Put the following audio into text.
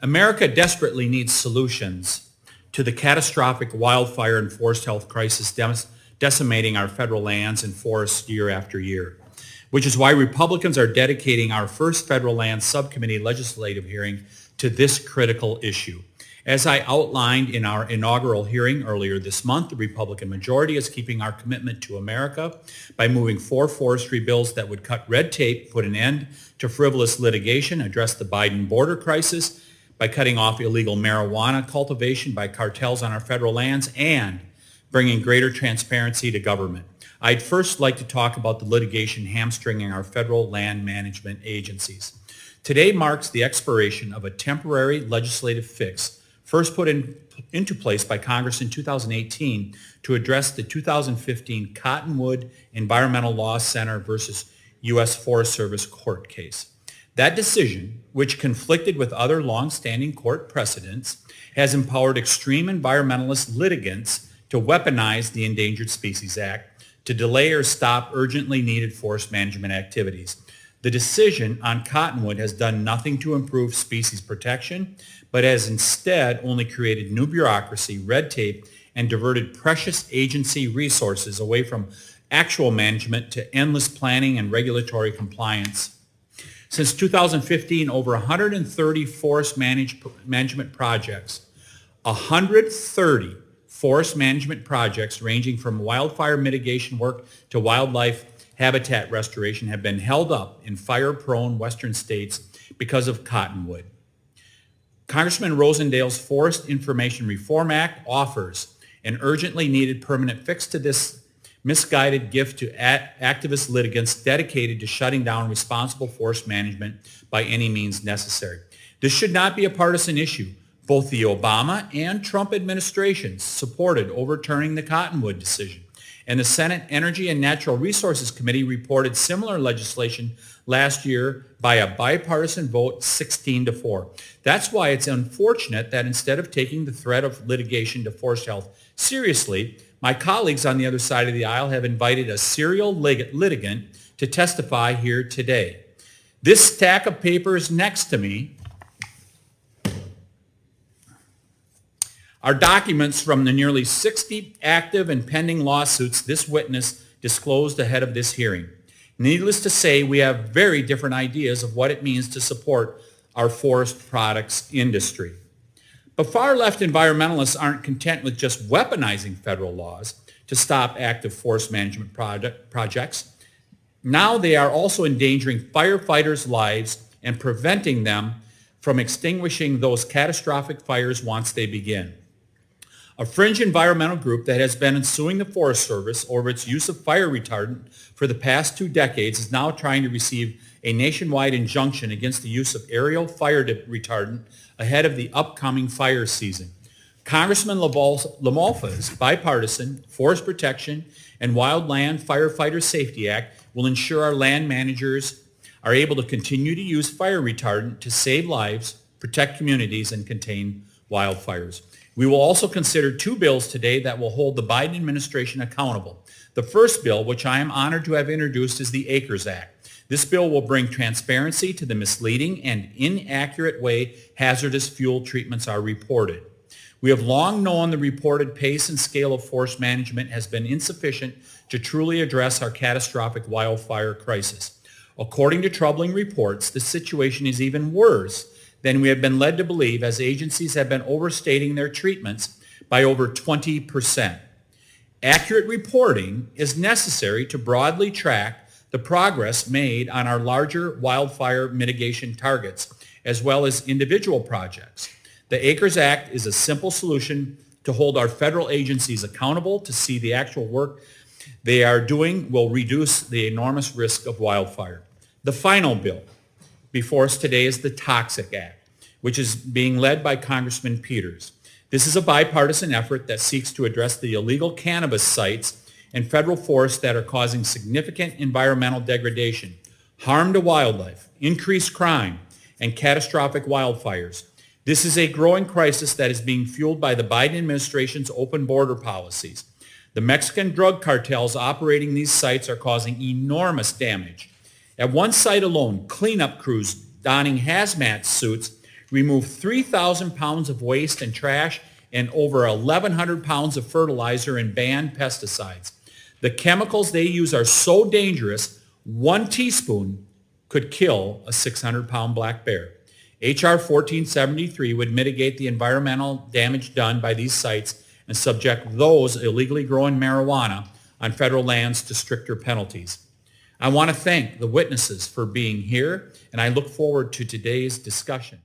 America desperately needs solutions to the catastrophic wildfire and forest health crisis decimating our federal lands and forests year after year, which is why Republicans are dedicating our first federal land subcommittee legislative hearing to this critical issue. As I outlined in our inaugural hearing earlier this month, the Republican majority is keeping our commitment to America by moving 4 forestry bills that would cut red tape, put an end to frivolous litigation, address the Biden border crisis by cutting off illegal marijuana cultivation by cartels on our federal lands, and bringing greater transparency to government. I'd first like to talk about the litigation hamstringing our federal land management agencies. Today marks the expiration of a temporary legislative fix first put into place by Congress in 2018 to address the 2015 Cottonwood Environmental Law Center versus U.S. Forest Service court case. That decision, which conflicted with other long-standing court precedents, has empowered extreme environmentalist litigants to weaponize the Endangered Species Act to delay or stop urgently needed forest management activities. The decision on Cottonwood has done nothing to improve species protection, but has instead only created new bureaucracy, red tape, and diverted precious agency resources away from actual management to endless planning and regulatory compliance. Since 2015, over 130 forest management projects, 130 forest management projects ranging from wildfire mitigation work to wildlife habitat restoration have been held up in fire-prone western states because of Cottonwood. Congressman Rosendale's Forest Information Reform Act offers an urgently needed permanent fix to this misguided gift to activist litigants dedicated to shutting down responsible forest management by any means necessary. This should not be a partisan issue. Both the Obama and Trump administrations supported overturning the Cottonwood decision, and the Senate Energy and Natural Resources Committee reported similar legislation last year by a bipartisan vote 16-4. That's why it's unfortunate that instead of taking the threat of litigation to forest health seriously, my colleagues on the other side of the aisle have invited a serial litigant to testify here today. This stack of papers next to me are documents from the nearly 60 active and pending lawsuits this witness disclosed ahead of this hearing. Needless to say, we have very different ideas of what it means to support our forest products industry. But far-left environmentalists aren't content with just weaponizing federal laws to stop active forest management projects. Now they are also endangering firefighters' lives and preventing them from extinguishing those catastrophic fires once they begin. A fringe environmental group that has been suing the Forest Service over its use of fire retardant for the past 2 decades is now trying to receive a nationwide injunction against the use of aerial fire retardant ahead of the upcoming fire season. Congressman LaMalfa's bipartisan Forest Protection and Wildland Firefighter Safety Act will ensure our land managers are able to continue to use fire retardant to save lives, protect communities, and contain wildfires. We will also consider 2 bills today that will hold the Biden administration accountable. The first bill, which I am honored to have introduced, is the Acres Act. This bill will bring transparency to the misleading and inaccurate way hazardous fuel treatments are reported. We have long known the reported pace and scale of forest management has been insufficient to truly address our catastrophic wildfire crisis. According to troubling reports, the situation is even worse than we have been led to believe, as agencies have been overstating their treatments by over 20%. Accurate reporting is necessary to broadly track the progress made on our larger wildfire mitigation targets, as well as individual projects. The Acres Act is a simple solution to hold our federal agencies accountable to see the actual work they are doing will reduce the enormous risk of wildfire. The final bill before us today is the Toxic Act, which is being led by Congressman Peters. This is a bipartisan effort that seeks to address the illegal cannabis sites in federal forests that are causing significant environmental degradation, harm to wildlife, increased crime, and catastrophic wildfires. This is a growing crisis that is being fueled by the Biden administration's open border policies. The Mexican drug cartels operating these sites are causing enormous damage. At one site alone, cleanup crews donning hazmat suits remove 3,000 pounds of waste and trash and over 1,100 pounds of fertilizer and banned pesticides. The chemicals they use are so dangerous, 1 teaspoon could kill a 600-pound black bear. H.R. 1473 would mitigate the environmental damage done by these sites and subject those illegally growing marijuana on federal lands to stricter penalties. I want to thank the witnesses for being here, and I look forward to today's discussion.